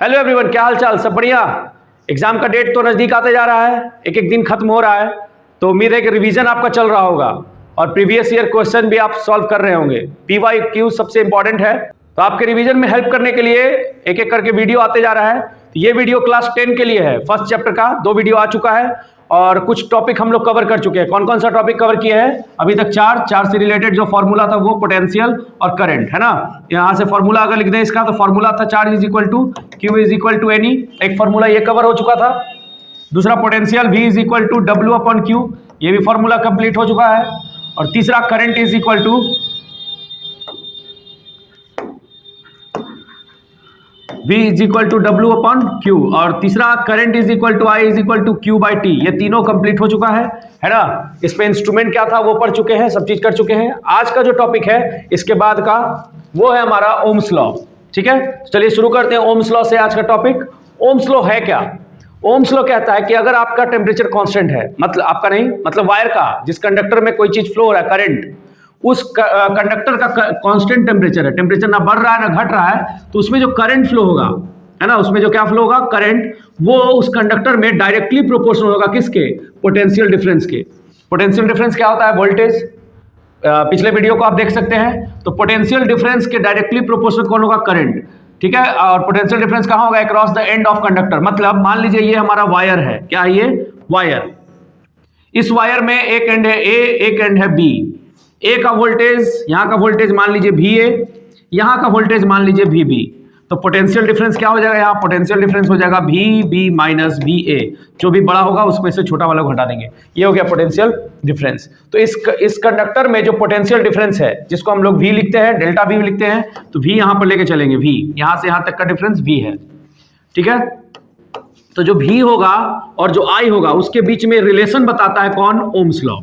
Hello everyone, क्या हाल चाल? सब बढ़िया। एग्जाम का डेट तो नजदीक आते जा रहा है, एक एक दिन खत्म हो रहा है, तो उम्मीद है कि रिवीजन आपका चल रहा होगा और प्रीवियस ईयर क्वेश्चन भी आप सॉल्व कर रहे होंगे। PYQ सबसे इंपॉर्टेंट है, तो आपके रिवीजन में हेल्प करने के लिए एक एक करके वीडियो आते जा रहा है। तो ये वीडियो क्लास 10 के लिए है, फर्स्ट चैप्टर का 2 वीडियो आ चुका है और कुछ टॉपिक हम लोग कवर कर चुके हैं। कौन कौन सा टॉपिक कवर किया है अभी तक? चार से रिलेटेड जो फॉर्मूला था वो पोटेंशियल और करंट है ना। यहाँ से फॉर्मूला अगर लिख दें इसका, तो फॉर्मूला था charge is equal to Q is equal to any, एक फॉर्मूला ये कवर हो चुका था। दूसरा potential V is equal to W upon Q, ये भी फॉर्मूला कंप्लीट हो चुका है। और तीसरा current is equal to V is equal to W upon Q, और तीसरा current is equal to I is equal to Q by T. ये तीनों कंप्लीट हो चुका है ना। इसमें इंस्ट्रूमेंट क्या था वो पढ़ चुके हैं, सब चीज कर चुके हैं। आज का जो टॉपिक है इसके बाद का वो है हमारा ओम्स लॉ। ठीक है, चलिए शुरू करते हैं ओम्स लॉ से आज का टॉपिक। ओम्स लॉ है क्या? ओम्स लॉ कहता है कि अगर आपका टेम्परेचर कांस्टेंट है, मतलब आपका नहीं, मतलब वायर का, जिस कंडक्टर में कोई चीज फ्लो हो रहा है, करंट, उस कंडक्टर का कांस्टेंट टेम्परेचर है, टेम्परेचर ना बढ़ रहा है ना घट रहा है, तो उसमें जो करंट फ्लो होगा, है ना, उसमें जो क्या फ्लो होगा, करंट, वो उस कंडक्टर में डायरेक्टली प्रोपोर्शनल होगा किसके? पोटेंशियल डिफरेंस के। पोटेंशियल डिफरेंस क्या होता है? वोल्टेज। पिछले वीडियो को आप देख सकते हैं। तो पोटेंशियल डिफरेंस के डायरेक्टली प्रोपोर्शनल कौन होगा? करंट। ठीक है, और पोटेंशियल डिफरेंस कहां होगा? Across the end of conductor. मतलब मान लीजिए ये हमारा वायर है, क्या है ये? वायर। इस वायर में एक एंड है A, एक एंड है B। ए का वोल्टेज, यहां का वोल्टेज मान लीजिए VA, यहां का वोल्टेज मान लीजिए VB। तो पोटेंशियल डिफरेंस क्या हो जाएगा? यहाँ पोटेंशियल डिफरेंस हो जाएगा VB माइनस VA। जो भी बड़ा होगा उसमें से छोटा वाला को हटा देंगे, ये हो गया पोटेंशियल डिफरेंस। तो इस कंडक्टर में जो पोटेंशियल डिफरेंस है, जिसको हम लोग V लिखते हैं, डेल्टा V लिखते हैं, तो V यहां पर लेके चलेंगे। V यहां से यहां तक का डिफरेंस V है। ठीक है, तो जो V होगा और जो I होगा उसके बीच में रिलेशन बताता है कौन? Ohm's law.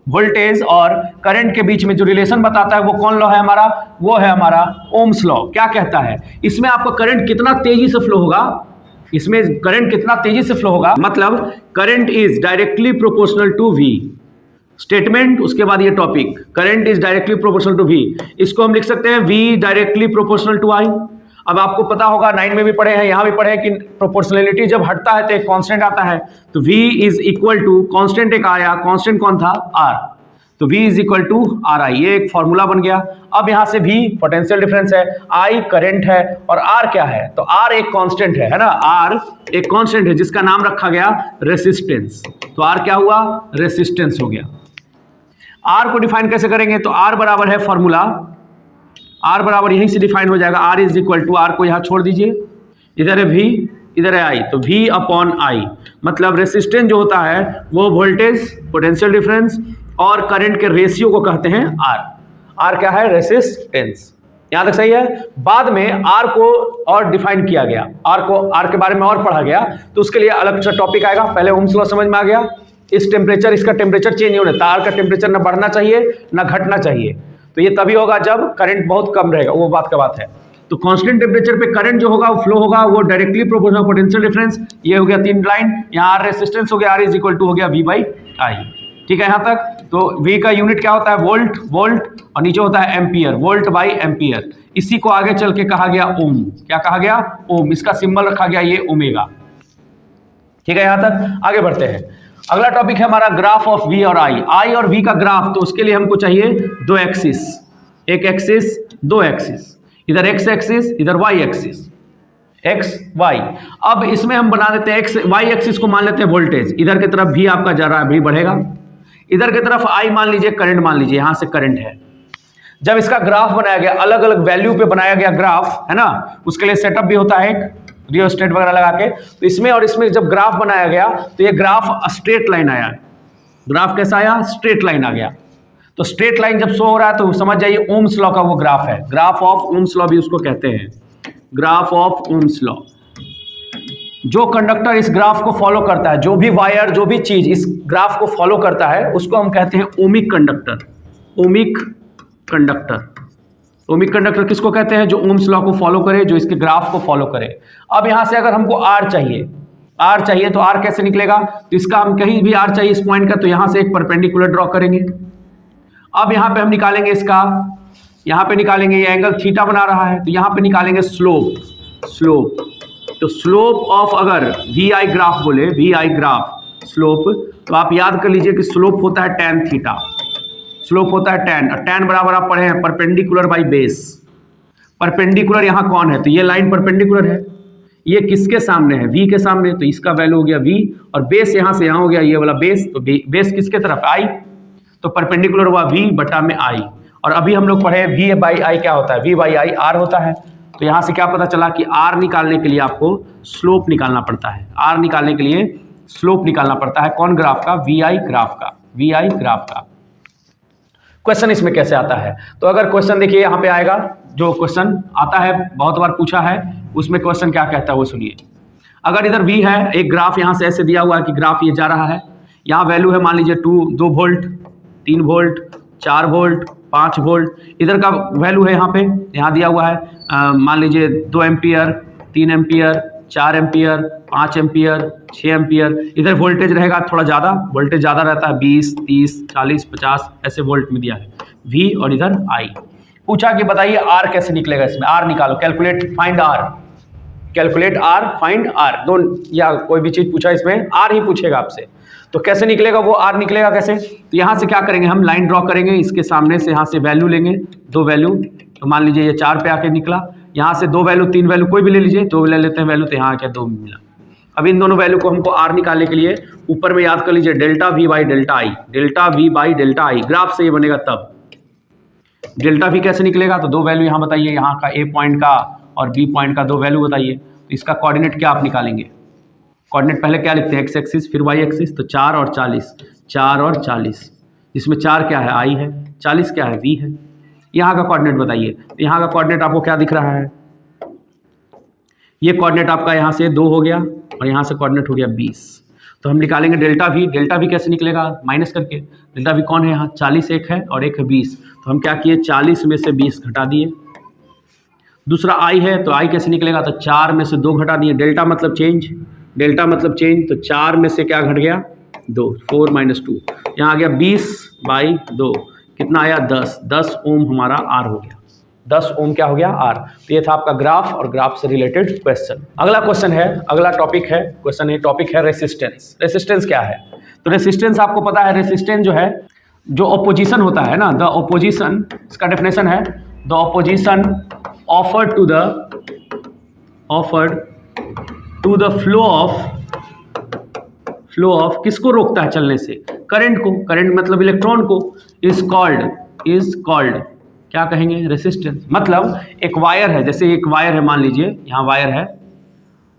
वोल्टेज और करंट के बीच में जो रिलेशन बताता है वो कौन लॉ है हमारा? वो है हमारा ओम्स लॉ। क्या कहता है? इसमें आपका करंट कितना तेजी से फ्लो होगा, इसमें करंट कितना तेजी से फ्लो होगा, मतलब current is directly proportional to V। Statement, उसके बाद ये topic, current is directly proportional to V। इसको हम लिख सकते हैं V directly proportional to I। अब आपको पता होगा, 9 में भी पढ़े हैं, यहां भी पढ़े हैं कि प्रोपोर्शनलिटी जब हटता है तो एक कांस्टेंट आता है। तो V is equal to, constant एक आया, कांस्टेंट कौन था? R। तो V is equal to RI, ये एक फॉर्मूला बन गया। अब यहां से V पोटेंशियल डिफरेंस है, I करंट है, और R क्या है? तो R एक कांस्टेंट है ना। R एक कांस्टेंट है जिसका नाम रखा गया रेसिस्टेंस। तो R क्या हुआ? रेसिस्टेंस हो गया। R को डिफाइन कैसे करेंगे? तो R बराबर है फॉर्मूला, R बराबर यहीं से डिफाइन हो जाएगा, R is equal to, R को यहां छोड़ दीजिए, इधर है V, इधर है I, तो V अपॉन I। मतलब रेसिस्टेंस जो होता है वो वोल्टेज, पोटेंशियल डिफरेंस और करंट के रेशियो को कहते हैं R। R क्या है? रेसिस्टेंस। यहां तक सही है। बाद में R को और डिफाइन किया गया, R के बारे में और पढ़ा गया, तो उसके लिए अलग सा टॉपिक आएगा। पहले ओम्स लॉ समझ में आ गया। इस टेम्परेचर, इसका टेम्परेचर चेंज नहीं होना, तार का टेम्परेचर ना बढ़ना चाहिए ना घटना चाहिए। तो ये तभी होगा जब करंट बहुत कम रहेगा, वो बात का बात है। तो कांस्टेंट टेम्परेचर पे करंट जो होगा वो फ्लो होगा, वो डायरेक्टली प्रोपोर्शनल पोटेंशियल डिफरेंस। ये हो गया 3 लाइन, यहाँ R रेसिस्टेंस हो गया, R इज इक्वल टू हो गया V बाई I। ठीक है, यहाँ तक। तो V का यूनिट क्या होता है? वोल्ट, और नीचे होता है एम्पियर, वोल्ट बाई एम्पियर। इसी को आगे चल के कहा गया ओम। क्या कहा गया? ओम। इसका सिंबल रखा गया ये ओमेगा। ठीक है, यहाँ तक आगे बढ़ते हैं। अगला टॉपिक है हमारा ग्राफ ऑफ V और I और V का ग्राफ। तो उसके लिए हमको चाहिए 2 एक्सिस, एक एक्सिस, 2 एक्सिस, इधर X एक्सिस, इधर Y एक्सिस, X Y। अब इसमें हम बना देते हैं Y एक्सिस को मान लेते हैं वोल्टेज, इधर की तरफ V आपका जा रहा है, V बढ़ेगा, इधर की तरफ I मान लीजिए, करंट मान लीजिए, यहां से करंट है। जब इसका ग्राफ बनाया गया, अलग अलग वैल्यू पे बनाया गया ग्राफ, है ना, उसके लिए सेटअप भी होता है एक, रियोस्टेट वगैरह लगा के। तो इसमें और इसमें जब ग्राफ बनाया गया तो ये ग्राफ स्ट्रेट लाइन आया। ग्राफ कैसा आया? स्ट्रेट लाइन आ गया। तो स्ट्रेट लाइन जब शो हो रहा है तो समझ जाइए ओम्स लॉ का वो ग्राफ है। ग्राफ ऑफ ओम्स लॉ भी उसको कहते हैं, ग्राफ ऑफ ओम्स लॉ। जो कंडक्टर इस ग्राफ को फॉलो करता है, जो भी वायर, जो भी चीज इस ग्राफ को फॉलो करता है, उसको हम कहते हैं ohmic conductor. Ohmic conductor, ohmic conductor किसको कहते हैं? जो ओम्स लॉ को फॉलो करे, जो इसके ग्राफ को फॉलो करे। अब यहां से अगर हमको R चाहिए तो R कैसे निकलेगा? तो इसका हम कहीं भी R चाहिए इस पॉइंट का, तो यहां से एक परपेंडिकुलर ड्रॉ करेंगे। अब यहां पे हम निकालेंगे इसका, यहां पे निकालेंगे, ये एंगल थीटा बना रहा है, तो यहां पे निकालेंगे स्लोप। तो स्लोप ऑफ, अगर वी आई ग्राफ बोले, वी आई ग्राफ स्लोप, तो आप याद कर लीजिए कि स्लोप होता है tan थीटा, स्लोप होता है tan, और tan बराबर आप पढ़े हैं परपेंडिकुलर बाई बेस। परपेंडिकुलर यहाँ कौन है, तो ये लाइन परपेंडिकुलर है, ये किसके सामने है, v के सामने, तो इसका वैल्यू हो गया v, और बेस यहाँ से यहाँ हो गया ये वाला बेस, तो बेस किसके तरफ i, तो परपेंडिकुलर हुआ v बटा में i। और अभी हम लोग पढ़े v बाई i क्या होता है, v बाई i r होता है। तो यहाँ से क्या पता चला कि r निकालने के लिए आपको स्लोप निकालना पड़ता है, r निकालने के लिए स्लोप निकालना पड़ता है, कौन ग्राफ का, vi ग्राफ का, vi ग्राफ का। क्वेश्चन इसमें कैसे आता है, तो अगर क्वेश्चन देखिए यहाँ पे आएगा, जो क्वेश्चन आता है बहुत बार पूछा है, उसमें क्वेश्चन क्या कहता है वो सुनिए। अगर इधर v है, एक ग्राफ यहाँ से ऐसे दिया हुआ है कि ग्राफ ये जा रहा है, यहाँ वैल्यू है मान लीजिए 2 वोल्ट, 3 वोल्ट, 4 वोल्ट, 5 वोल्ट, इधर का वैल्यू है यहाँ पे, यहाँ दिया हुआ है मान लीजिए 2 ampere, 3 ampere, 4 ampere, 5 ampere, 6 ampere. इधर वोल्टेज रहेगा थोड़ा ज़्यादा, वोल्टेज ज़्यादा रहता है, 20, 30, 40, 50 ऐसे वोल्ट में दिया है v, और इधर i। पूछा कि बताइए r कैसे निकलेगा, इसमें r निकालो, calculate find r, calculate r find r, दो या कोई भी चीज़ पूछा इसमें r ही पूछेगा आपसे, तो कैसे निकलेगा वो r निकलेगा कैसे, तो यहाँ से क्या करेंगे, हम लाइन ड्रॉ करेंगे, इसके सामने से यहाँ से वैल्यू लेंगे, 2 वैल्यू, तो मान लीजिए ये 4 पे आके निकला, यहाँ से 2 वैल्यू 3 वैल्यू कोई भी ले लीजिए, 2 ले लेते हैं वैल्यू, तो यहाँ क्या 2 मिला। अब इन दोनों वैल्यू को हमको r निकालने के लिए ऊपर में याद कर लीजिए delta v by delta I, delta v by delta I, graph से ये बनेगा तब। डेल्टा v कैसे निकलेगा, तो 2 वैल्यू यहाँ बताइए, यहाँ का a पॉइंट का और b पॉइंट का 2 वैल्यू बताइए, तो इसका कोऑर्डिनेट क्या आप निकालेंगे, कोऑर्डिनेट पहले क्या लिखते हैं, x एक्सिस फिर y एक्सिस, तो 4 और 40, 4 और 40, जिसमें 4 क्या है i है, 40 क्या है v है। यहाँ का कोऑर्डिनेट बताइए, तो यहाँ का कोऑर्डिनेट आपको क्या दिख रहा है, ये कोऑर्डिनेट आपका यहाँ से 2 हो गया और यहाँ से कोऑर्डिनेट हो गया 20, तो हम निकालेंगे डेल्टा v। डेल्टा v कैसे निकलेगा, माइनस करके, डेल्टा v कौन है यहाँ, 40 एक है और एक है 20, तो हम क्या किए 40 में से 20 घटा दिए। दूसरा i है, तो i कैसे निकलेगा, तो 4 में से 2 घटा दिए, डेल्टा मतलब चेंज, डेल्टा मतलब चेंज, तो 4 में से क्या घट गया 2, 4 माइनस 2, यहाँ आ गया 20 बाई 2, कितना आया 10, 10 ओम हमारा r हो गया, 10 ओम क्या हो गया r। तो ये था आपका ग्राफ और ग्राफ से रिलेटेड क्वेश्चन। अगला क्वेश्चन है, अगला टॉपिक है, क्वेश्चन है, टॉपिक है रेसिस्टेंस। रेसिस्टेंस क्या है, तो रेसिस्टेंस आपको पता है, रेसिस्टेंस जो है, जो ऑपोजिशन होता है ना, द ऑपोजिशन, इसका डेफिनेशन है the opposition offered to the flow of किसको रोकता है चलने से, करंट को, करंट मतलब इलेक्ट्रॉन को, इज कॉल्ड क्या कहेंगे, रेसिस्टेंस। मतलब एक वायर है, जैसे एक वायर है, मान लीजिए यहाँ वायर है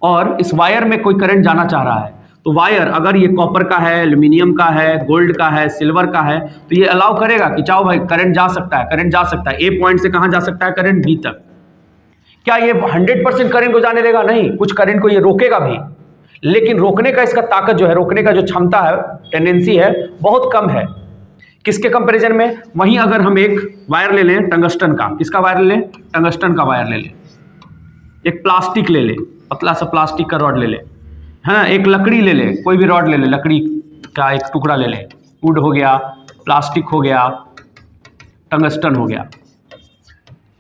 और इस वायर में कोई करंट जाना चाह रहा है, तो वायर अगर ये कॉपर का है, एल्यूमिनियम का है, गोल्ड का है, सिल्वर का है, तो ये अलाउ करेगा कि चाहो भाई करंट जा सकता है, करंट जा सकता है, ए पॉइंट से कहाँ जा सकता है, करंट बी तक। क्या ये 100% करंट को जाने देगा, नहीं, कुछ करंट को ये रोकेगा भी, लेकिन रोकने का इसका ताकत जो है, रोकने का जो क्षमता है, टेंडेंसी है, बहुत कम है। किसके कंपैरिजन में, वहीं अगर हम एक वायर ले लें टंगस्टन का, किसका वायर ले लें, टंगस्टन का वायर ले लें, एक प्लास्टिक ले लें, पतला सा प्लास्टिक का रॉड ले लें, है ना, एक लकड़ी ले लें, कोई भी रॉड ले लें, लकड़ी का एक टुकड़ा ले लें, वुड हो गया, प्लास्टिक हो गया, टंगस्टन हो गया,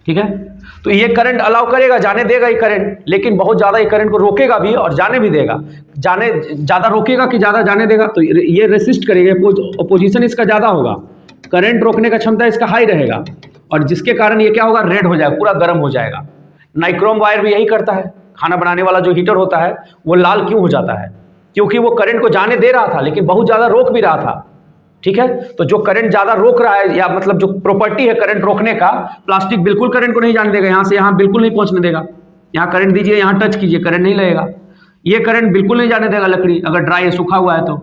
ठीक है। तो ये करंट अलाउ करेगा, जाने देगा ये करंट, लेकिन बहुत ज़्यादा ये करंट को रोकेगा भी और जाने भी देगा। जाने ज़्यादा रोकेगा कि ज़्यादा जाने देगा, तो ये रेसिस्ट करेगा, अपोजिशन इसका ज़्यादा होगा, करंट रोकने का क्षमता इसका हाई रहेगा, और जिसके कारण ये क्या होगा, रेड हो जाएगा, पूरा गर्म हो जाएगा। नाइक्रोम वायर भी यही करता है, खाना बनाने वाला जो हीटर होता है वो लाल क्यों हो जाता है, क्योंकि वो करंट को जाने दे रहा था लेकिन बहुत ज़्यादा रोक भी रहा था, ठीक है। तो जो करंट ज़्यादा रोक रहा है, या मतलब जो प्रॉपर्टी है करंट रोकने का, प्लास्टिक बिल्कुल करंट को नहीं जाने देगा, यहाँ से यहाँ बिल्कुल नहीं पहुँचने देगा, यहाँ करंट दीजिए, यहाँ टच कीजिए, करंट नहीं लगेगा, ये करंट बिल्कुल नहीं जाने देगा लकड़ी, अगर ड्राई है, सूखा हुआ है तो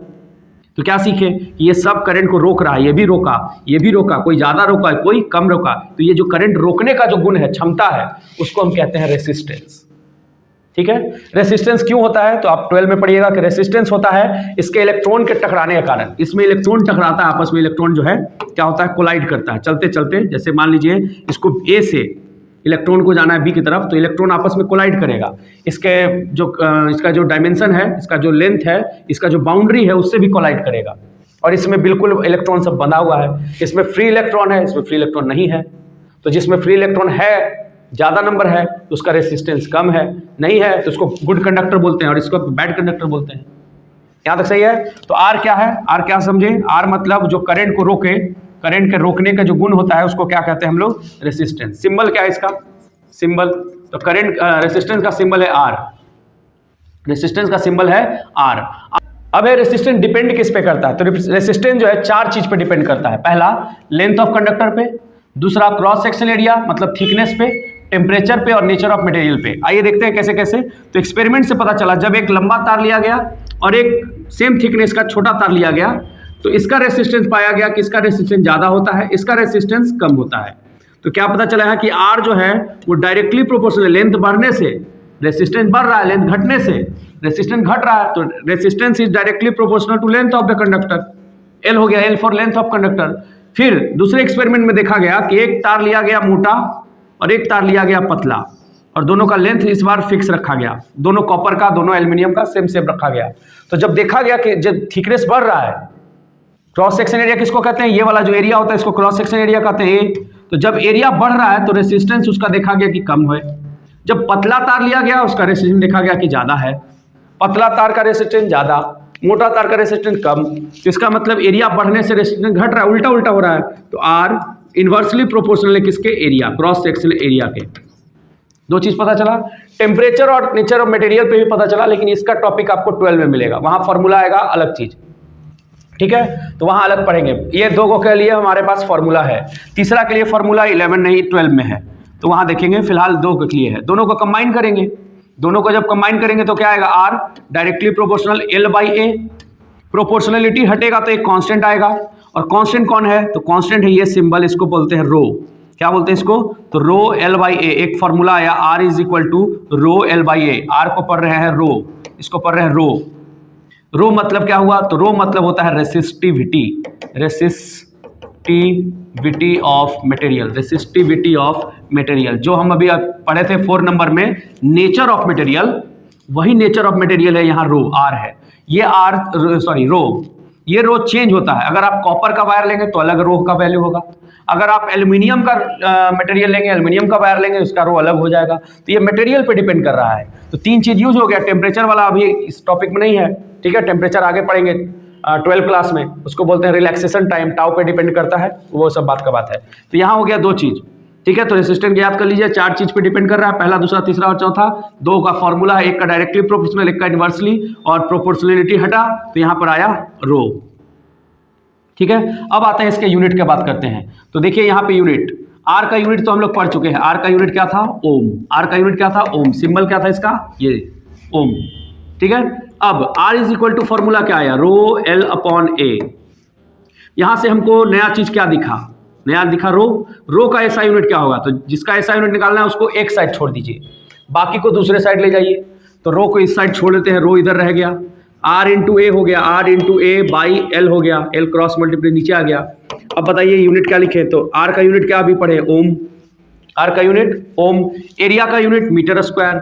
क्या सीखे, ये सब करंट को रोक रहा है, ये भी रोका, ये भी रोका, कोई ज़्यादा रोका, कोई कम रोका, तो ये जो करंट रोकने का जो गुण है, क्षमता है, उसको हम कहते हैं रेसिस्टेंस, ठीक है। रेसिस्टेंस क्यों होता है, तो आप 12 में पढ़िएगा कि रेसिस्टेंस होता है इसके इलेक्ट्रॉन के टकराने के कारण। इसमें इलेक्ट्रॉन टकराता है आपस में, इलेक्ट्रॉन जो है क्या होता है, कोलाइड करता है, चलते चलते, जैसे मान लीजिए इसको ए से इलेक्ट्रॉन को जाना है बी की तरफ, तो इलेक्ट्रॉन आपस में कोलाइड करेगा, इसका जो डायमेंशन है, इसका जो लेंथ है, इसका जो बाउंड्री है, उससे भी कोलाइड करेगा, और इसमें बिल्कुल इलेक्ट्रॉन सब बंधा हुआ है, इसमें फ्री इलेक्ट्रॉन है, इसमें फ्री इलेक्ट्रॉन नहीं है, तो जिसमें फ्री इलेक्ट्रॉन है ज़्यादा नंबर है तो उसका रेसिस्टेंस कम है, नहीं है तो उसको गुड कंडक्टर बोलते हैं और इसको बैड कंडक्टर बोलते हैं। यहाँ तक सही है? तो आर क्या है? आर क्या समझे? आर मतलब जो करंट को रोके, करंट के रोकने का जो गुण होता है उसको क्या कहते हैं हम लोग? रेसिस्टेंस। सिंबल क्या है इसका? सिंबल, तो करंट रेसिस्टेंस का सिंबल है आर, रेसिस्टेंस का सिंबल है आर। अब ये रेसिस्टेंस डिपेंड किस पे करता है? तो रेसिस्टेंस जो है 4 चीज पे डिपेंड करता है। पहला लेंथ ऑफ कंडक्टर पे, दूसरा क्रॉस सेक्शन एरिया मतलब थिकनेस पे, टेम्परेचर पे और नेचर ऑफ मटेरियल पे। आइए देखते हैं कैसे कैसे। तो एक्सपेरिमेंट से पता चला, जब एक लंबा तार लिया गया और एक सेम थिकनेस का छोटा तार लिया गया तो इसका रेसिस्टेंस पाया गया कि इसका रेसिस्टेंस ज़्यादा होता है, इसका रेसिस्टेंस कम होता है। तो क्या पता चला है कि आर जो है वो डायरेक्टली प्रोपोर्शनल, लेंथ बढ़ने से रेसिस्टेंस बढ़ रहा है, लेंथ घटने से रेसिस्टेंस घट रहा है, तो resistance is directly proportional to length of the conductor. L हो गया, L for length of conductor. फिर दूसरे एक्सपेरिमेंट में देखा गया कि एक तार लिया गया मोटा और एक तार लिया गया पतला और दोनों का लेंथ इस बार फिक्स रखा गया, दोनों कॉपर का, दोनों एल्यूमिनियम का सेम सेम रखा गया। तो जब देखा गया कि जब थिकनेस बढ़ रहा है, क्रॉस सेक्शन एरिया किसको कहते हैं? ये वाला जो एरिया होता है इसको क्रॉस सेक्शन एरिया कहते हैं। तो जब एरिया बढ़ रहा है तो रेसिस्टेंस उसका देखा गया कि कम है। जब पतला तार लिया गया उसका रेसिस्टेंस देखा गया कि ज्यादा है, पतला तार का रेसिस्टेंस ज्यादा, मोटा तार का रेसिस्टेंस कम। तो इसका मतलब एरिया बढ़ने से रेसिस्टेंस घट रहा है, उल्टा उल्टा हो रहा है। तो आर इनवर्सली प्रोपोर्शनल है किसके? एरिया, क्रॉस सेक्शन एरिया के। दो चीज पता चला। टेम्परेचर और नेचर ऑफ मटेरियल पे भी पता चला, लेकिन इसका टॉपिक आपको 12 में मिलेगा, वहां फॉर्मूला आएगा अलग चीज, ठीक है? तो वहां अलग पढ़ेंगे। ये दो के लिए हमारे पास फॉर्मूला है, तीसरा के लिए फॉर्मूला 11 नहीं 12 में है, तो वहां देखेंगे। फिलहाल दो के लिए है, दोनों को कंबाइन करेंगे। दोनों को जब कंबाइन करेंगे तो क्या आएगा? R directly proportional L by A. Proportionality हटेगा तो एक कांस्टेंट आएगा, और कांस्टेंट कौन है? तो कांस्टेंट है ये सिंबल, इसको बोलते हैं रो। क्या बोलते हैं इसको? तो रो एल बाई ए। एक फॉर्मूला आया R is equal to rho L by A. R को पढ़ रहे हैं रो, इसको पढ़ रहे हैं रो। रो मतलब क्या हुआ? तो रो मतलब होता है resistivity, resistivity of material, resistivity of material. जो हम अभी पढ़े थे 4 नंबर में नेचर ऑफ मटेरियल, वही नेचर ऑफ मटेरियल है यहाँ रो, आर है। ये आर सॉरी रो, ये रो चेंज होता है। अगर आप कॉपर का वायर लेंगे तो अलग रो का वैल्यू होगा, अगर आप एल्यूमिनियम का मटेरियल लेंगे, एल्यूमिनियम का वायर लेंगे, उसका रो अलग हो जाएगा। तो ये मटेरियल पे डिपेंड कर रहा है। तो 3 चीज यूज हो गया। टेम्परेचर वाला अभी इस टॉपिक में नहीं है, ठीक है? टेम्परेचर आगे पढ़ेंगे 12 क्लास में, उसको बोलते हैं रिलैक्सेशन टाइम, टाउ पे डिपेंड करता है, वो सब बात का बात है। तो यहाँ हो गया 2 चीज, ठीक है? तो रेसिस्टेंस याद कर लीजिए, 4 चीज पे डिपेंड कर रहा है, पहला, दूसरा, तीसरा और चौथा। 2 का फॉर्मूला है, एक का डायरेक्टली प्रोपोर्शनल, एक का इनवर्सली, और प्रोपोर्शनलिटी हटा तो यहाँ पर आया रो, ठीक है? अब आते हैं इसके यूनिट की बात करते हैं। तो देखिए यहाँ पे यूनिट, आर का यूनिट तो हम लोग पढ़ चुके हैं। आर का यूनिट क्या था? ओम। आर का यूनिट क्या था? ओम। सिंबल क्या था इसका? ये ओम, ठीक है? अब R is equal to formula क्या आया? Rho L upon A. यहां से हमको नया चीज क्या दिखा? नया दिखा रो। रो का ऐसा यूनिट क्या होगा? तो जिसका ऐसा यूनिट निकालना है उसको एक साइड छोड़ दीजिए, बाकी को दूसरे साइड ले जाइए। तो रो को इस साइड छोड़ देते हैं, रो इधर रह गया, आर इंटू ए हो गया, R into A by L हो गया, एल क्रॉस मल्टीप्लाई नीचे आ गया। अब बताइए यूनिट क्या लिखे? तो आर का यूनिट क्या अभी पढ़े? ओम। आर का यूनिट ओम। एरिया का यूनिट मीटर स्क्वायर,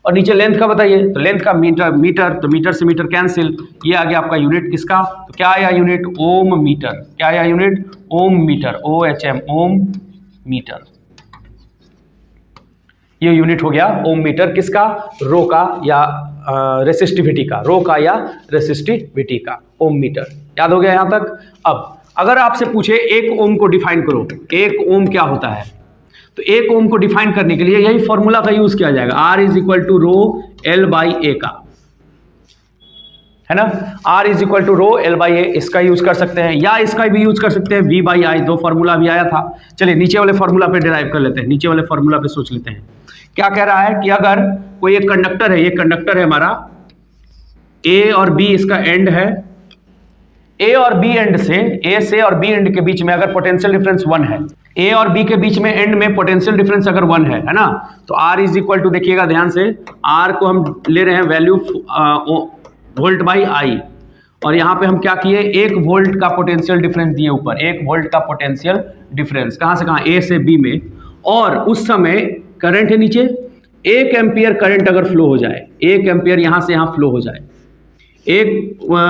और नीचे लेंथ का बताइए, तो लेंथ का मीटर, मीटर, तो मीटर से मीटर कैंसिल, ये आ गया आपका यूनिट किसका? तो क्या आया यूनिट? ओम मीटर। क्या आया यूनिट? ओम मीटर, OHM, ओम मीटर। ये यूनिट हो गया ओम मीटर, किसका? रो का या रेसिस्टिविटी का, रो का या रेसिस्टिविटी का, ओम मीटर। याद हो गया यहां तक? अब अगर आपसे पूछे 1 ओम को डिफाइन करो, 1 ओम क्या होता है? तो 1 ओम को डिफाइन करने के लिए यही फॉर्मूला का यूज किया जाएगा, R is equal to rho L by A का, है ना? R is equal to rho L by A, इसका यूज कर सकते हैं या इसका भी यूज कर सकते हैं, वी बाई आई। 2 फॉर्मूला भी आया था। चलिए नीचे वाले फॉर्मूला पे डिराइव कर लेते हैं, नीचे वाले फॉर्मूला पे सोच लेते हैं। क्या कह रहा है कि अगर कोई एक कंडक्टर है, ये कंडक्टर है हमारा, ए और बी इसका एंड है, ए और बी एंड से, ए से और बी एंड के बीच में अगर पोटेंशियल डिफरेंस 1 है, ए और बी के बीच में एंड में पोटेंशियल डिफरेंस अगर 1 है ना? तो आर इज इक्वल टू, देखिएगा ध्यान से, आर को हम ले रहे हैं वैल्यू वोल्ट बाई आई, और यहाँ पे हम क्या किए? 1 वोल्ट का पोटेंशियल डिफरेंस दिए ऊपर, 1 वोल्ट का पोटेंशियल डिफरेंस, कहाँ से कहाँ? ए से बी में। और उस समय करंट है नीचे, 1 एम्पियर करंट अगर फ्लो हो जाए, 1 एम्पियर यहाँ से यहाँ फ्लो हो जाए, 1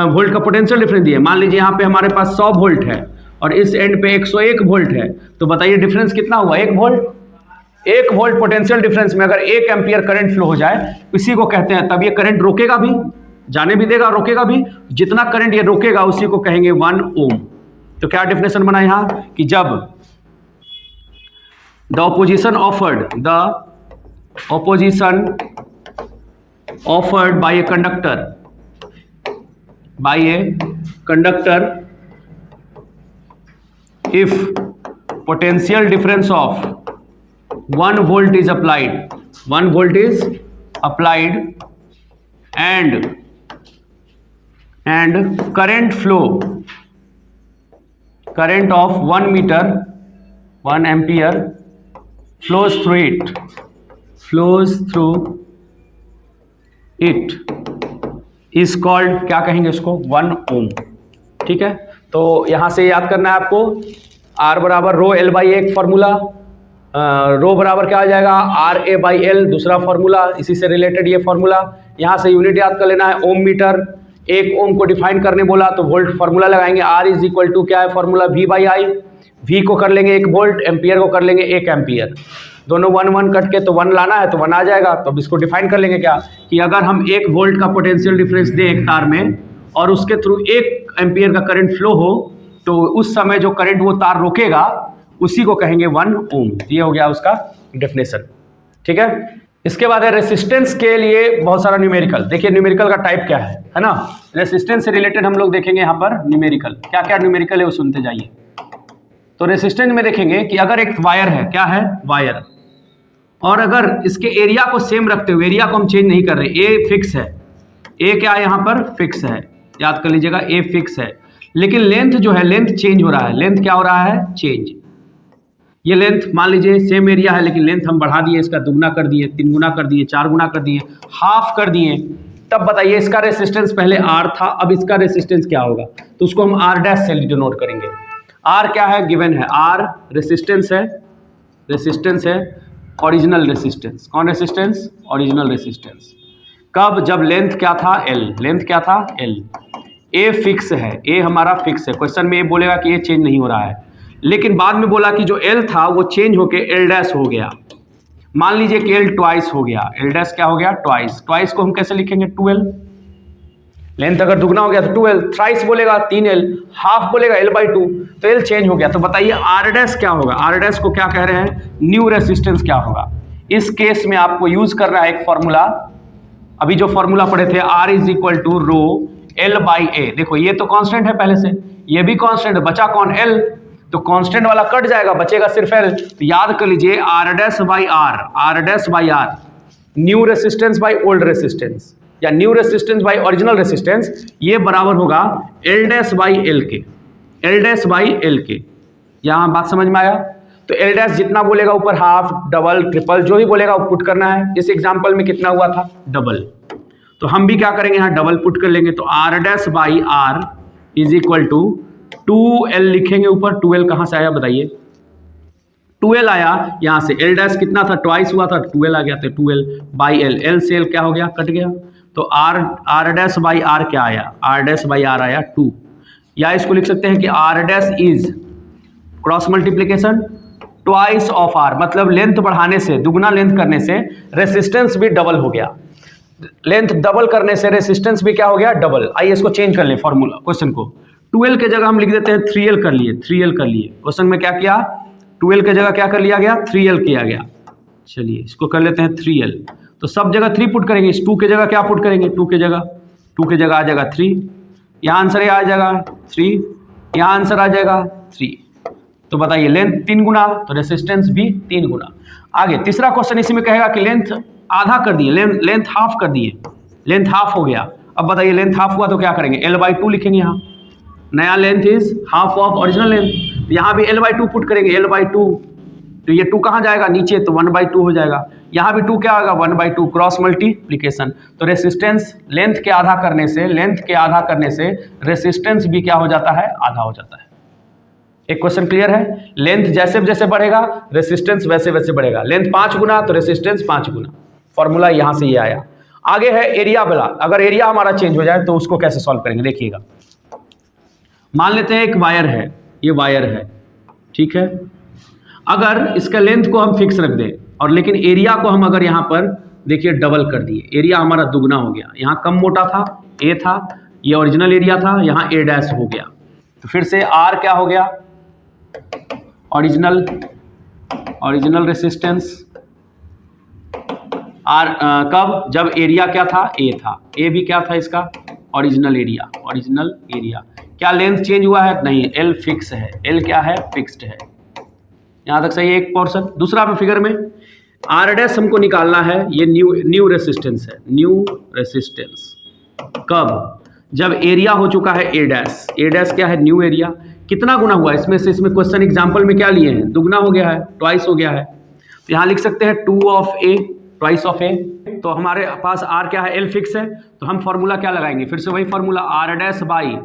वोल्ट का पोटेंशियल डिफरेंस दिए। मान लीजिए यहाँ पे हमारे पास 100 वोल्ट है और इस एंड पे 101 वोल्ट है, तो बताइए डिफरेंस कितना हुआ? 1 वोल्ट। 1 वोल्ट पोटेंशियल डिफरेंस में अगर 1 एम्पियर करंट फ्लो हो जाए, इसी को कहते हैं, तब ये करंट रोकेगा भी, जाने भी देगा, रोकेगा भी। जितना करंट ये रोकेगा उसी को कहेंगे 1 ओम। तो क्या डेफिनेशन बना यहां कि जब the opposition offered by a conductor if potential difference of 1 volt is applied and current of 1 ampere flows through it is called, क्या कहेंगे इसको, 1 ओम। ठीक है, तो यहां से याद करना है आपको, R बराबर रो L बाई एक फॉर्मूला, रो बराबर क्या आ जाएगा, RA बाई L दूसरा फॉर्मूला, इसी से रिलेटेड ये फॉर्मूला। यहां से यूनिट याद कर लेना है ओम मीटर। 1 ओम को डिफाइन करने बोला तो वोल्ट फॉर्मूला लगाएंगे, R इज इक्वल टू क्या है formula, V by I. V को कर लेंगे 1 वोल्ट, एम्पियर को कर लेंगे 1 एम्पियर, दोनों 1 कट के तो 1 लाना है तो 1 आ जाएगा। तो अब इसको डिफाइन कर लेंगे क्या कि अगर हम 1 वोल्ट का पोटेंशियल डिफरेंस दें एक तार में और उसके थ्रू 1 एम्पियर का करंट फ्लो हो, तो उस समय जो करंट वो तार रोकेगा उसी को कहेंगे 1 ओम। ये हो गया उसका डेफिनेशन। ठीक है, इसके बाद है रेसिस्टेंस के लिए बहुत सारा न्यूमेरिकल। देखिए न्यूमेरिकल का टाइप क्या है ना। रेसिस्टेंस से रिलेटेड हम लोग देखेंगे यहाँ पर न्यूमेरिकल, क्या क्या न्यूमेरिकल है वो सुनते जाइए। तो रेसिस्टेंस में देखेंगे कि अगर एक वायर है, क्या है, वायर, और अगर इसके एरिया को सेम रखते हुए, एरिया को हम चेंज नहीं कर रहे, ए फिक्स है, ए क्या है यहाँ पर फिक्स है, याद कर लीजिएगा ए फिक्स है, लेकिन लेंथ जो है, लेंथ चेंज हो रहा है। लेंथ क्या हो रहा है, चेंज। ये लेंथ मान लीजिए सेम एरिया है, लेकिन लेंथ हम बढ़ा दिए, इसका 2 गुना कर दिए, 3 गुना कर दिए, 4 गुना कर दिए, हाफ कर दिए। तब बताइए इसका रेसिस्टेंस पहले R था, अब इसका रेसिस्टेंस क्या होगा, तो उसको हम R डैश से डिनोट करेंगे। R क्या है, गिवन है, R रेसिस्टेंस है, ओरिजिनल रेसिस्टेंस। कौन रेसिस्टेंस, ओरिजिनल रेसिस्टेंस। कब, जब लेंथ क्या था, L, लेंथ क्या था, L। ए फिक्स है, ए हमारा फिक्स है, क्वेश्चन में ये बोलेगा कि ये चेंज नहीं हो रहा है, लेकिन बाद में बोला कि जो L था वो चेंज होके L डैश हो गया। मान लीजिए कि L ट्वाइस हो गया, L डैश क्या हो गया, ट्वाइस। ट्वाइस को हम कैसे लिखेंगे, 2L। लेंथ अगर दुगना हो गया तो 2L, थ्राइस बोलेगा 3L, हाफ बोलेगा L/2, तो L चेंज हो गया। तो बताइए R डैश क्या होगा, R डैश को क्या कह रहे हैं, न्यू रेसिस्टेंस क्या होगा। इस केस में आपको यूज करना है एक फॉर्मूला, अभी जो फॉर्मूला पढ़े थे, R is equal to rho L by A. देखो ये तो कांस्टेंट है पहले से, ये भी कांस्टेंट है, बचा कौन, L, तो कांस्टेंट वाला कट जाएगा, बचेगा सिर्फ L। तो याद कर लीजिए R dash by R, new resistance by old resistance, या new resistance by original resistance, ये बराबर होगा L डैश बाई L के, L डैश बाई L के। यहाँ बात समझ में आया। तो L डैश जितना बोलेगा ऊपर हाफ, डबल, ट्रिपल, जो भी बोलेगा वो पुट करना है। इस एग्जाम्पल में कितना हुआ था, डबल, तो हम भी क्या करेंगे यहाँ डबल पुट कर लेंगे। तो R dash by R is equal to 2L लिखेंगे ऊपर। 2L कहाँ से आया बताइए, 2L आया यहाँ से, L डैश कितना था, ट्वाइस हुआ था, 2L आ गया, तो 2L बाई L, L से L क्या हो गया, कट गया। तो R डैश बाई R क्या आया, R डैश बाई R आया 2, या इसको लिख सकते हैं कि R dash is cross multiplication twice of R, मतलब लेंथ बढ़ाने से, दुगना लेंथ करने से रेसिस्टेंस भी डबल हो गया। लेंथ डबल करने से रेसिस्टेंस भी क्या हो गया, डबल। आइए इसको चेंज कर ले फॉर्मूला, क्वेश्चन को 2L के जगह हम लिख देते हैं 3L कर लिए, 3L कर लिए। क्वेश्चन में क्या किया, 2L के जगह क्या कर लिया गया, 3L किया गया। चलिए इसको कर लेते हैं 3L, तो सब जगह 3 पुट करेंगे, इस 2 के जगह क्या पुट करेंगे, 2 के जगह आ जाएगा 3, यहाँ आंसर आ जाएगा 3, यहाँ आंसर आ जाएगा 3। तो बताइए लेंथ 3 गुना, तो रेसिस्टेंस भी 3 गुना। आगे तीसरा क्वेश्चन इसी में कहेगा कि लेंथ आधा कर दिए, लेंथ हाफ कर दिए, लेंथ हाफ हो गया। अब बताइए लेंथ हाफ हुआ तो क्या करेंगे, L/2 लिखेंगे। यहाँ नया length is half of original length, तो यहाँ भी L/2 पुट करेंगे, L/2, तो ये 2 कहाँ जाएगा, नीचे, तो 1/2 हो जाएगा। यहाँ भी 2 क्या होगा, 1/2, क्रॉस मल्टीप्लीकेशन। तो रेसिस्टेंस लेंथ के आधा करने से रेसिस्टेंस भी क्या हो जाता है, आधा हो जाता है। एक क्वेश्चन क्लियर है। लेंथ जैसे जैसे बढ़ेगा रेसिस्टेंस वैसे वैसे बढ़ेगा। लेंथ 5 गुना तो रेसिस्टेंस 5 गुना। फॉर्मूला यहां से ये आया। आगे है एरिया वाला। अगर एरिया हमारा चेंज हो जाए तो उसको कैसे सॉल्व करेंगे, देखिएगा। मान लेते हैं एक वायर है, ये वायर है, ठीक है। अगर इसका लेंथ को हम फिक्स रख दें और लेकिन एरिया को हम अगर यहाँ पर देखिए डबल कर दिए, एरिया हमारा दुगना हो गया। यहाँ कम मोटा था, ए था, ये ओरिजिनल एरिया था, यहाँ ए डैश हो गया। तो फिर से आर क्या हो गया, ओरिजिनल रेसिस्टेंस। आर कब, जब एरिया क्या था, ए था, ए भी क्या था इसका, ओरिजिनल एरिया। क्या लेंथ चेंज हुआ है, नहीं, एल फिक्स है, एल क्या है, फिक्स्ड है। यहाँ तक सही है एक पोर्शन। दूसरा फिगर में आर डैश हमको निकालना है, ये न्यू रेसिस्टेंस है, न्यू रेसिस्टेंस कब, जब एरिया हो चुका है ए डैश। ए डैश क्या है, न्यू एरिया। कितना गुना हुआ इसमें से, इसमें क्वेश्चन एग्जाम्पल में क्या लिए हैं, दुगना हो गया है, ट्वाइस हो गया है। तो यहाँ लिख सकते हैं 2 ऑफ ए, ट्वाइस ऑफ ए। तो हमारे पास आर क्या है, एल फिक्स है, तो हम फॉर्मूला क्या लगाएंगे, फिर से वही फॉर्मूला आर डैश बाई,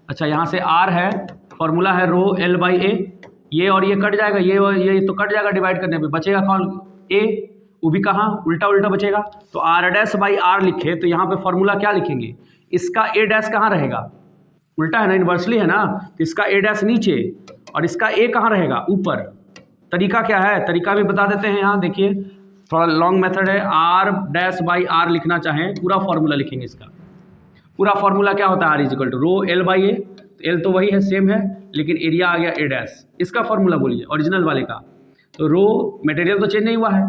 अच्छा यहाँ से आर है, फॉर्मूला है रो एल बाई ए। ये और ये कट जाएगा, ये और ये तो कट जाएगा डिवाइड करने पे, बचेगा कौन, ए, वो भी कहाँ, उल्टा बचेगा। तो आर डैश बाई आर लिखे, तो यहाँ पे फॉर्मूला क्या लिखेंगे, इसका ए डैश कहाँ रहेगा, उल्टा है ना, इन्वर्सली है ना, तो इसका ए डैश नीचे और इसका ए कहाँ रहेगा, ऊपर। तरीका क्या है, तरीका भी बता देते हैं। यहाँ देखिए थोड़ा लॉन्ग मेथड है, आर डैश बाई आर लिखना चाहें, पूरा फॉर्मूला लिखेंगे इसका। पूरा फॉर्मूला क्या होता है, R is equal to rho L by A, L तो वही है, सेम है, लेकिन एरिया आ गया ए डैश। इसका फॉर्मूला बोलिए ओरिजिनल वाले का, तो रो मटेरियल तो चेंज नहीं हुआ है,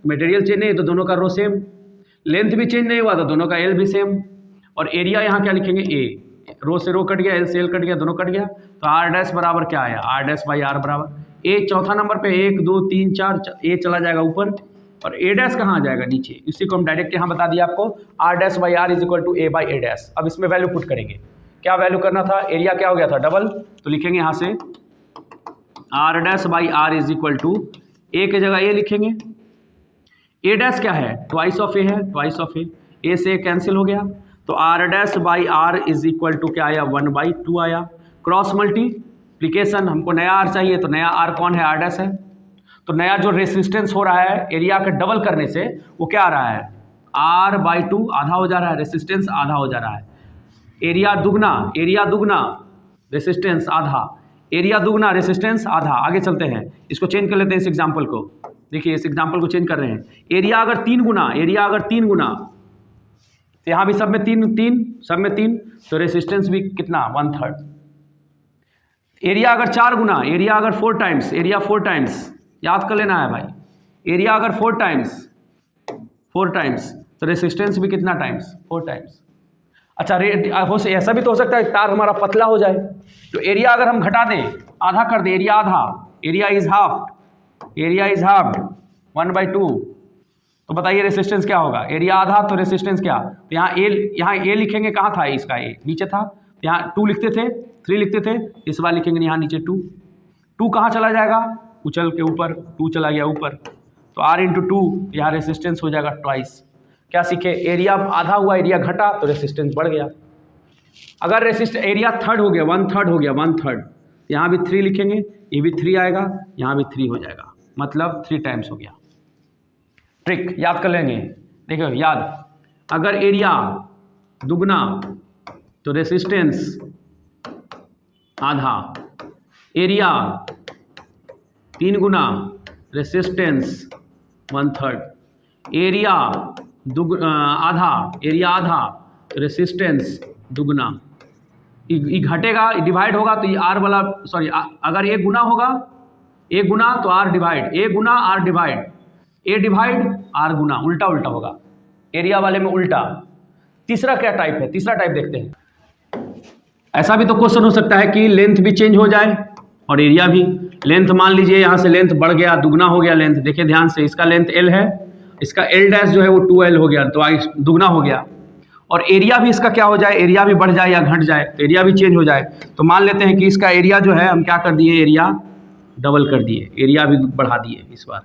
मटेरियल चेंज नहीं तो दोनों का रो सेम, लेंथ भी चेंज नहीं हुआ तो दोनों का एल भी सेम, और एरिया यहाँ क्या लिखेंगे, ए, रो से रो कट गया, एल से एल कट गया, दोनों कट गया, तो आर डैश बराबर क्या आया, आर डैश बाई आर बराबर ए। चौथा नंबर पे 1 2 3 4 ए चला जाएगा ऊपर और ए डैश कहाँ आ जाएगा, नीचे। इसी को हम डायरेक्ट यहाँ बता दिया आपको, R dash by R is equal to A by A dash. अब इसमें वैल्यू पुट करेंगे, क्या वैल्यू करना था, एरिया क्या हो गया था, डबल, तो लिखेंगे यहाँ से R dash by R is equal to A की जगह ए लिखेंगे, ए डैश क्या है, ट्वाइस ऑफ ए है, ट्वाइस ऑफ ए से कैंसिल हो गया, तो R dash by R is equal to क्या आया, 1/2 आया। क्रॉस मल्टीप्लीकेशन, हमको नया आर चाहिए, तो नया आर कौन है, आर डैश है। तो नया जो रेसिस्टेंस हो रहा है एरिया का डबल करने से वो क्या आ रहा है, r/2 आधा हो जा रहा है, रेसिस्टेंस आधा हो जा रहा है। एरिया दुगना रेसिस्टेंस आधा, एरिया दुगना रेसिस्टेंस आधा। आगे चलते हैं, इसको चेंज कर लेते हैं, इस एग्जाम्पल को देखिए, इस एग्जाम्पल को चेंज कर रहे हैं। एरिया अगर 3 गुना, तो यहाँ भी सब में 3, तो रेसिस्टेंस भी कितना, 1/3। एरिया अगर 4 गुना, एरिया अगर 4 टाइम्स, याद कर लेना है भाई, एरिया अगर 4 टाइम्स, तो रेसिस्टेंस भी कितना टाइम्स, 4 टाइम्स। अच्छा ऐसा भी तो हो सकता है तार हमारा पतला हो जाए, तो एरिया अगर हम घटा दें, आधा कर दें, एरिया आधा, एरिया इज हाफ 1/2, तो बताइए रेसिस्टेंस क्या होगा, एरिया आधा तो रेसिस्टेंस क्या, तो यहाँ ए लिखेंगे, कहाँ था इसका, ए नीचे था, यहाँ 2 लिखते थे, 3 लिखते थे, इस बार लिखेंगे यहाँ नीचे 2 कहाँ चला जाएगा, उछल के ऊपर, 2 चला गया ऊपर, तो r × 2, यहाँ रेसिस्टेंस हो जाएगा ट्वाइस। क्या सीखे, एरिया आधा हुआ, एरिया घटा तो रेसिस्टेंस बढ़ गया। अगर एरिया 1/3 हो गया, 1/3, यहाँ भी 3 लिखेंगे, ये भी 3 आएगा, यहाँ भी 3 हो जाएगा, मतलब 3 टाइम्स हो गया। ट्रिक याद कर लेंगे, देखो याद, अगर एरिया दुगना तो रेसिस्टेंस आधा, एरिया 3 गुना रेसिस्टेंस 1/3, एरिया आधा रेसिस्टेंस दुगना। ये घटेगा, डिवाइड होगा तो ये आर वाला, सॉरी, अगर एक गुना होगा, एक गुना तो आर डिवाइड, एक गुना R divide, A divide R गुना, उल्टा होगा, एरिया वाले में उल्टा। तीसरा क्या टाइप है, तीसरा टाइप देखते हैं। ऐसा भी तो क्वेश्चन हो सकता है कि लेंथ भी चेंज हो जाए और एरिया भी। लेंथ मान लीजिए यहाँ से लेंथ बढ़ गया, दुगना हो गया लेंथ, देखिए ध्यान से, इसका लेंथ L है, इसका L डैश जो है वो 2L हो गया, तो दुगना हो गया। और एरिया भी इसका क्या हो जाए, एरिया भी बढ़ जाए या घट जाए, तो एरिया भी चेंज हो जाए। तो मान लेते हैं कि इसका एरिया जो है हम क्या कर दिए, एरिया डबल कर दिए, एरिया भी बढ़ा दिए। इस बार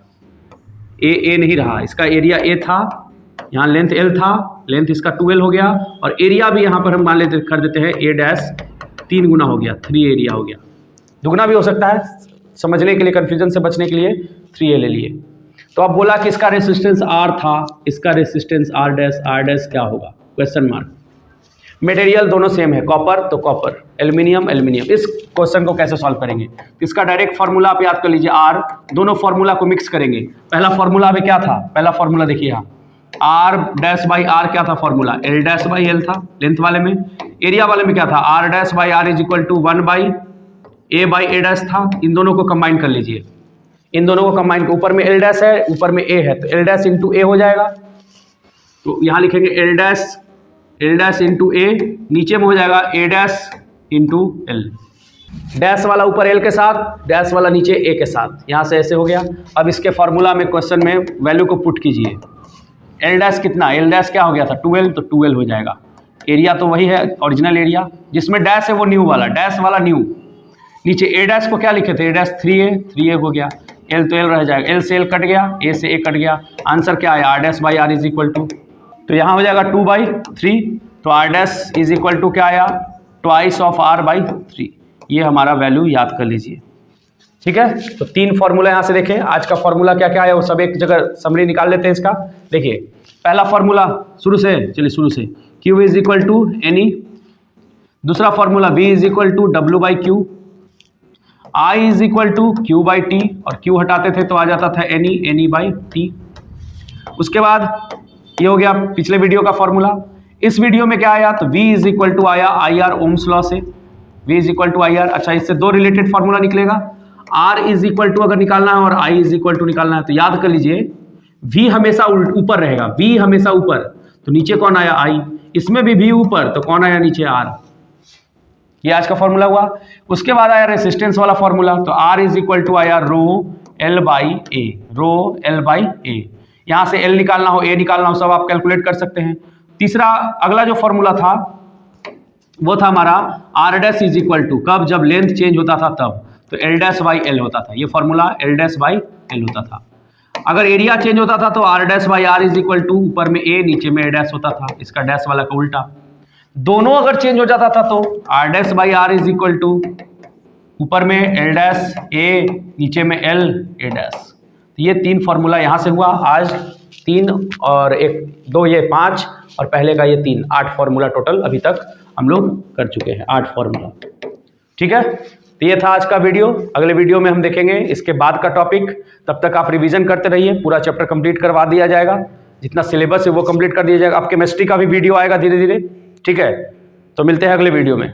ए नहीं रहा, इसका एरिया ए था, यहाँ लेंथ L था, लेंथ इसका 2L हो गया, और एरिया भी यहाँ पर हम मान लेते कर देते हैं A डैश 3 गुना हो गया, 3 एरिया हो गया। दुगना भी हो सकता है, समझने के लिए, कन्फ्यूजन से बचने के लिए 3A ले लिए। तो अब बोला कि इसका रेसिस्टेंस R था, इसका रेसिस्टेंस R डैश क्या होगा, क्वेश्चन मार्क। मटेरियल दोनों सेम है, कॉपर तो कॉपर, एल्यूमिनियम एल्यूमिनियम। इस क्वेश्चन को कैसे सॉल्व करेंगे? इसका डायरेक्ट फार्मूला आप याद कर लीजिए, आर, दोनों फार्मूला को मिक्स करेंगे। पहला फार्मूला में क्या था? पहला फार्मूला देखिए यहाँ, आर डैश बाई आर क्या था formula? L dash by L था लेंथ वाले में। एरिया वाले में क्या था? R dash by R is equal to 1 by A dash था। इन दोनों को कंबाइन कर लीजिए, इन दोनों को कंबाइन, ऊपर में एल डैश है ऊपर में ए है, तो एल डैश इंटू ए हो जाएगा। तो यहाँ लिखेंगे एल डैश इंटू ए, नीचे में हो जाएगा ए डैश इंटू एल। डैश वाला ऊपर एल के साथ, डैश वाला नीचे ए के साथ, यहाँ से ऐसे हो गया। अब इसके फार्मूला में क्वेश्चन में वैल्यू को पुट कीजिए। एल डैश कितना? एल डैश क्या हो गया था? 12, तो 12 हो जाएगा। एरिया तो वही है ओरिजिनल एरिया, जिसमें डैश है वो न्यू वाला, डैश वाला न्यू। नीचे ए डैश को क्या लिखे थे? ए डैश 3a हो गया, एल तो एल रह जाएगा, एल से एल कट गया, ए से ए कट गया। आंसर क्या आया? R dash by R is equal to, तो यहाँ हो जाएगा 2/3, तो R dash is equal to क्या आया? Twice of R by 3। ये हमारा वैल्यू याद कर लीजिए, ठीक है। तो 3 फार्मूला यहाँ से देखें, आज का फार्मूला क्या क्या है वो सब एक जगह समरी निकाल लेते हैं इसका। देखिए पहला फार्मूला शुरू से, चलिए शुरू से, Q is equal to n e. दूसरा formula V is equal to W by Q, I is equal to Q by T, और Q हटाते थे तो आ जाता था एनी बाई टी। उसके बाद ये हो गया पिछले वीडियो का फार्मूला। इस वीडियो में क्या आया? तो V इज इक्वल टू आया IR ओम्स लॉ से, V is equal to IR। अच्छा, इससे 2 रिलेटेड फार्मूला निकलेगा, R इज इक्वल टू अगर निकालना है और I इज इक्वल टू निकालना है, तो याद कर लीजिए V हमेशा ऊपर रहेगा, V हमेशा ऊपर, तो नीचे कौन आया? I। इसमें भी V ऊपर, तो कौन आया नीचे? R। ये आज का फॉर्मूला हुआ। उसके बाद आया रेसिस्टेंस वाला फॉर्मूला, तो R इज इक्वल टू आया rho L by A, rho L by A. यहाँ से L निकालना हो, A निकालना हो, सब आप कैलकुलेट कर सकते हैं। तीसरा अगला जो फॉर्मूला था वो था हमारा R dash is equal to, कब? जब लेंथ चेंज होता था तब, तो एल डैश बाई एल होता था। ये formula L dash by L होता था। अगर एरिया चेंज होता था तो R dash by R is equal to, ऊपर में ए नीचे में ए डैश होता था, इसका डैश वाला का उल्टा। दोनों अगर चेंज हो जाता था तो R dash by R is equal to, ऊपर में एल डैश ए नीचे में एल ए डैश। ये 3 फार्मूला यहाँ से हुआ आज, 3 और 1 2 ये 5 और पहले का ये 3, 8 फार्मूला टोटल अभी तक हम लोग कर चुके हैं, 8 फार्मूला, ठीक है। तो ये था आज का वीडियो। अगले वीडियो में हम देखेंगे इसके बाद का टॉपिक। तब तक आप रिवीजन करते रहिए, पूरा चैप्टर कंप्लीट करवा दिया जाएगा, जितना सिलेबस है वो कंप्लीट कर दिया जाएगा। अब केमिस्ट्री का भी वीडियो आएगा धीरे धीरे, ठीक है। तो मिलते हैं अगले वीडियो में।